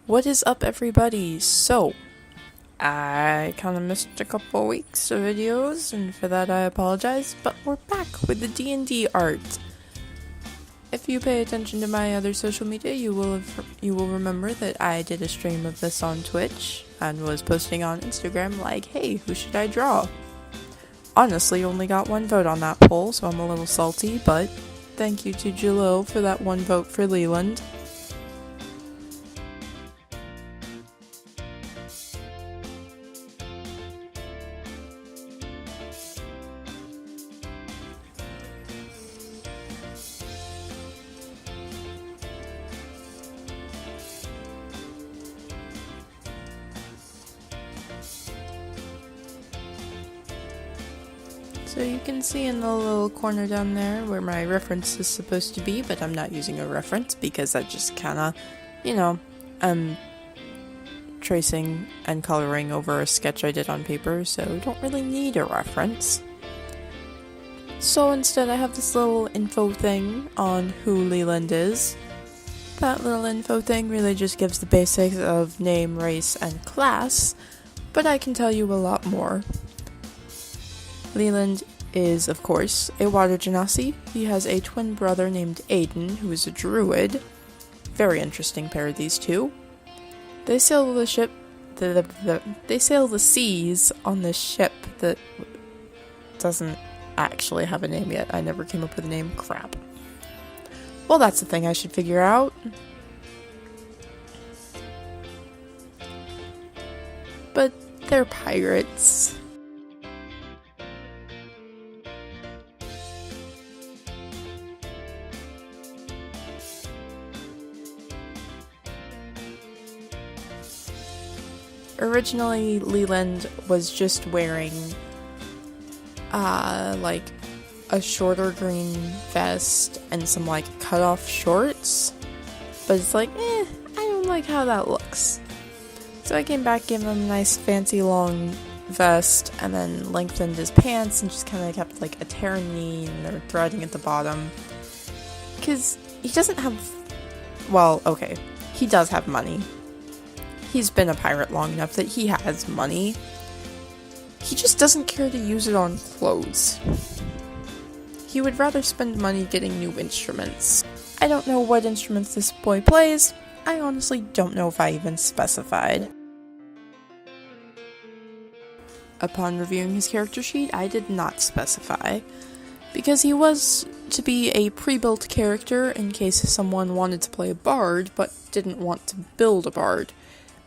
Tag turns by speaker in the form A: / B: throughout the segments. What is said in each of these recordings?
A: What is up, everybody? So, I kind of missed a couple weeks of videos, and for that I apologize, but we're back with the D&D art. If you pay attention to my other social media, you will remember that I did a stream of this on Twitch, and was posting on Instagram like, hey, who should I draw? Honestly, only got one vote on that poll, so I'm a little salty, but thank you to Jalil for that one vote for Leland. So you can see in the little corner down there where my reference is supposed to be, but I'm not using a reference because I just kinda, I'm tracing and coloring over a sketch I did on paper, so don't really need a reference. So instead I have this little info thing on who Leland is. That little info thing really just gives the basics of name, race, and class, but I can tell you a lot more. Leland is, of course, a water genasi. He has a twin brother named Aiden, who is a druid. Very interesting pair of these two. They sail the ship, they sail the seas on this ship that doesn't actually have a name yet. I never came up with a name. Crap. Well, that's the thing I should figure out. But they're pirates. Originally, Leland was just wearing, like, a shorter green vest and some, like, cut-off shorts. But it's like, I don't like how that looks. So I came back, gave him a nice, fancy, long vest, and then lengthened his pants and just kind of kept, like, a tear knee and they're threading at the bottom. Because he doesn't have, well, okay, he does have money. He's been a pirate long enough that he has money. He just doesn't care to use it on clothes. He would rather spend money getting new instruments. I don't know what instruments this boy plays. I honestly don't know if I even specified. Upon reviewing his character sheet, I did not specify, because he was to be a pre-built character in case someone wanted to play a bard but didn't want to build a bard.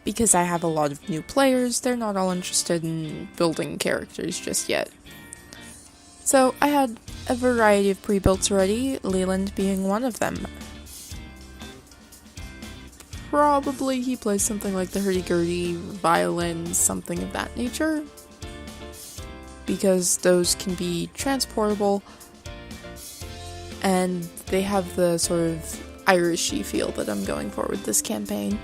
A: Because I have a lot of new players, they're not all interested in building characters just yet. So I had a variety of pre-builts already, Leland being one of them. Probably he plays something like the hurdy-gurdy, violin, something of that nature. Because those can be transportable, and they have the sort of Irishy feel that I'm going for with this campaign.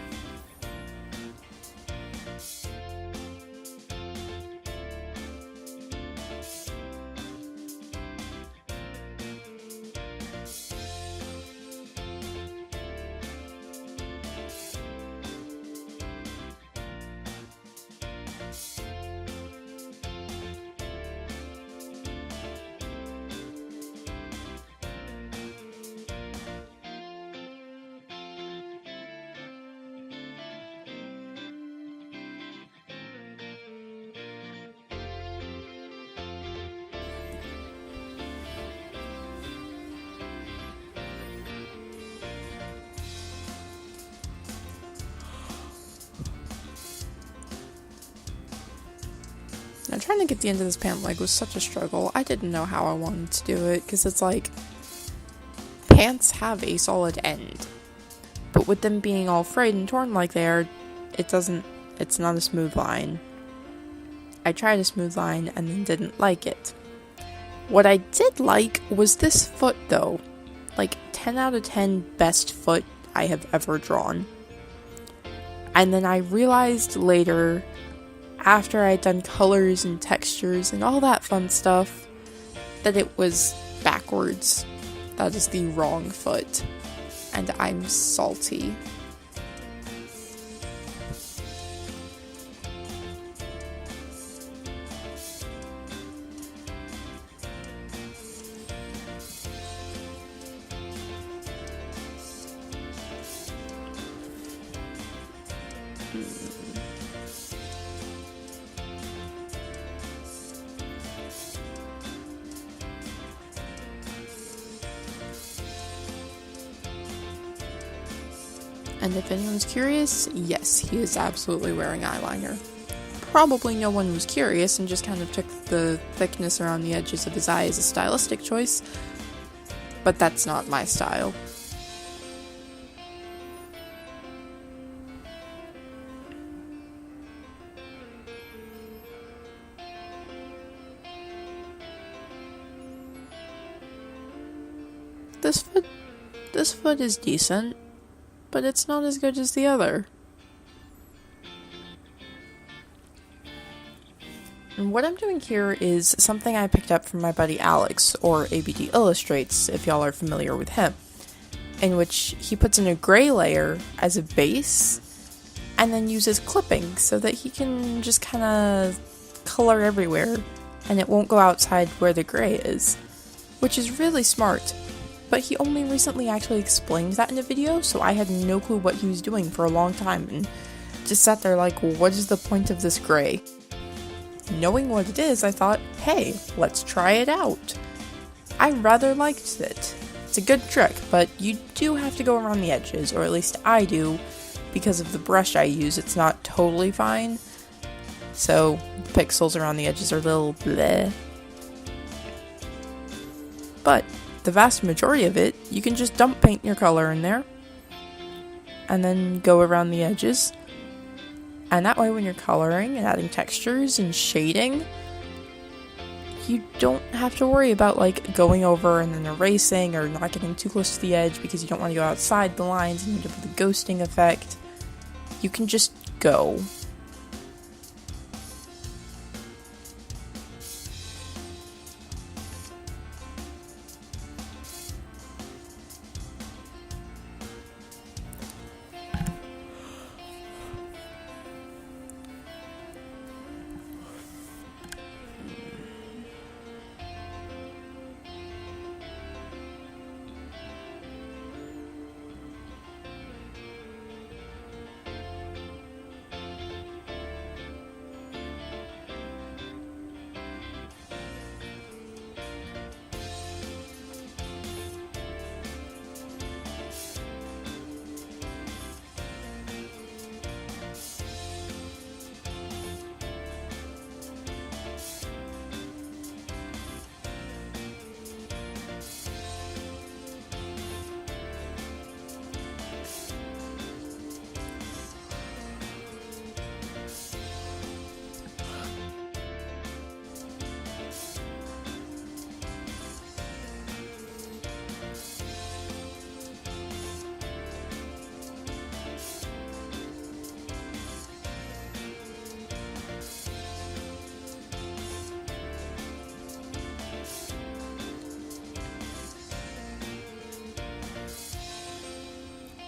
A: Now, trying to get the end of this pant leg was such a struggle. I didn't know how I wanted to do it, because it's like, pants have a solid end. But with them being all frayed and torn like they are, it's not a smooth line. I tried a smooth line and then didn't like it. What I did like was this foot, though. Like, 10 out of 10 best foot I have ever drawn. And then I realized later, after I'd done colors and textures and all that fun stuff, that it was backwards. That is the wrong foot. And I'm salty. And if anyone's curious, yes, he is absolutely wearing eyeliner. Probably no one was curious and just kind of took the thickness around the edges of his eye as a stylistic choice, but that's not my style. This foot is decent, but it's not as good as the other. And what I'm doing here is something I picked up from my buddy Alex, or ABD Illustrates, if y'all are familiar with him, in which he puts in a gray layer as a base, and then uses clipping so that he can just kind of color everywhere, and it won't go outside where the gray is, which is really smart. But he only recently actually explained that in a video, so I had no clue what he was doing for a long time, and just sat there like, what is the point of this gray? Knowing what it is, I thought, hey, let's try it out. I rather liked it. It's a good trick, but you do have to go around the edges, or at least I do, because of the brush I use. It's not totally fine, so the pixels around the edges are a little bleh. But the vast majority of it, you can just dump paint your color in there, and then go around the edges. And that way when you're coloring and adding textures and shading, you don't have to worry about like going over and then erasing or not getting too close to the edge because you don't want to go outside the lines and you end up with a ghosting effect. You can just go.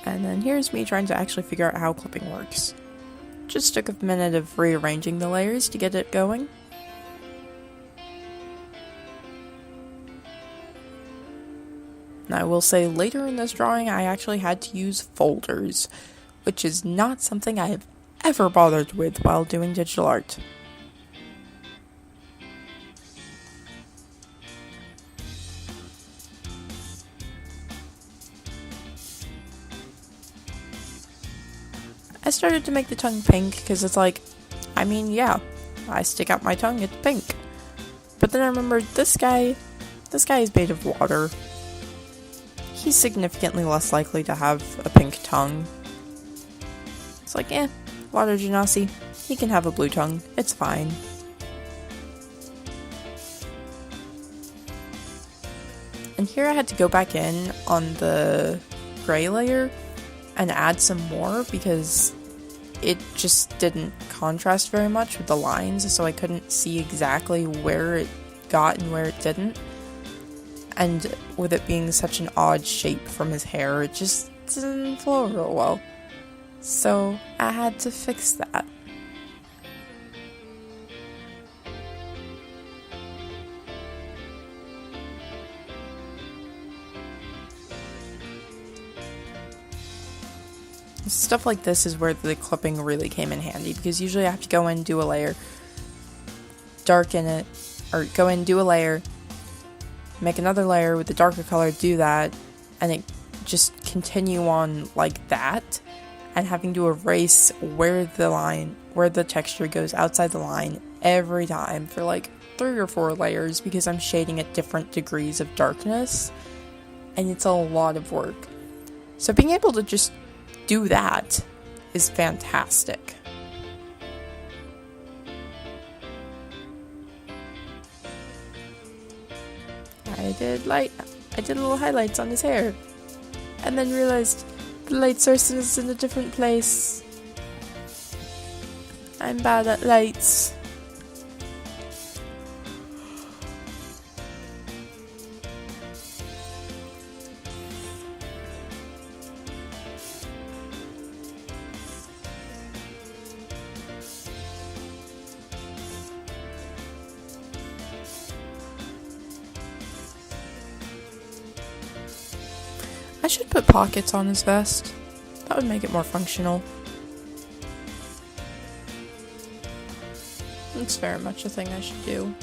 A: And then here's me trying to actually figure out how clipping works. Just took a minute of rearranging the layers to get it going. And I will say later in this drawing I actually had to use folders, which is not something I have ever bothered with while doing digital art. I started to make the tongue pink because it's like, I mean, yeah, I stick out my tongue, it's pink. But then I remembered this guy is made of water. He's significantly less likely to have a pink tongue. It's like, water genasi, he can have a blue tongue, it's fine. And here I had to go back in on the gray layer and add some more because it just didn't contrast very much with the lines, so I couldn't see exactly where it got and where it didn't. And with it being such an odd shape from his hair, it just didn't flow real well. So I had to fix that. stuff like this is where the clipping really came in handy, because usually I have to go in, do a layer, darken it, or go in, do a layer, make another layer with the darker color, do that, and it just continue on like that, and having to erase where the texture goes outside the line every time for like 3 or 4 layers, because I'm shading at different degrees of darkness, and it's a lot of work. So being able to just do that is fantastic. I did little highlights on his hair, and then realized the light source is in a different place. I'm bad at lights. I should put pockets on his vest. That would make it more functional. It's very much a thing I should do.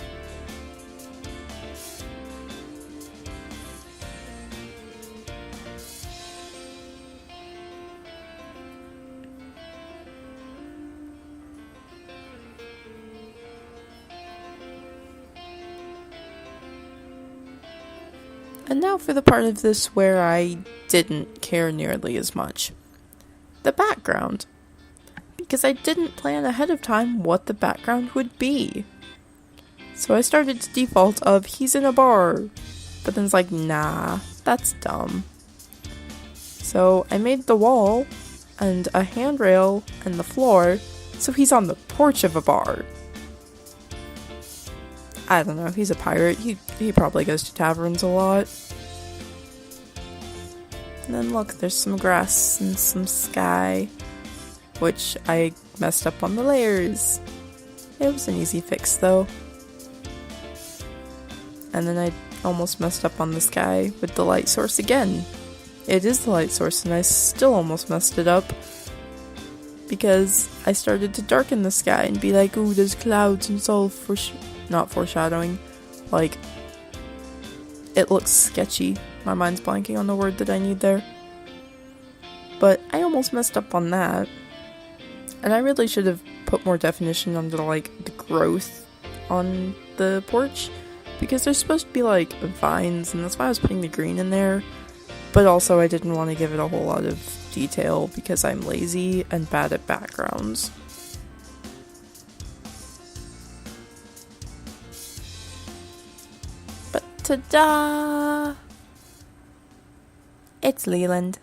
A: And now for the part of this where I didn't care nearly as much. The background. Because I didn't plan ahead of time what the background would be. So I started to default of he's in a bar. But then it's like, nah, that's dumb. So I made the wall and a handrail and the floor so he's on the porch of a bar. I don't know, he's a pirate. He probably goes to taverns a lot. And then look, there's some grass and some sky, which I messed up on the layers. It was an easy fix though. And then I almost messed up on the sky with the light source again. It is the light source, and I still almost messed it up because I started to darken the sky and be like, ooh, there's clouds, and it's all not foreshadowing. Like, it looks sketchy. My mind's blanking on the word that I need there. But I almost messed up on that. And I really should have put more definition on the growth on the porch, because there's supposed to be like vines, and that's why I was putting the green in there. But also I didn't want to give it a whole lot of detail because I'm lazy and bad at backgrounds. But ta-da! It's Leland.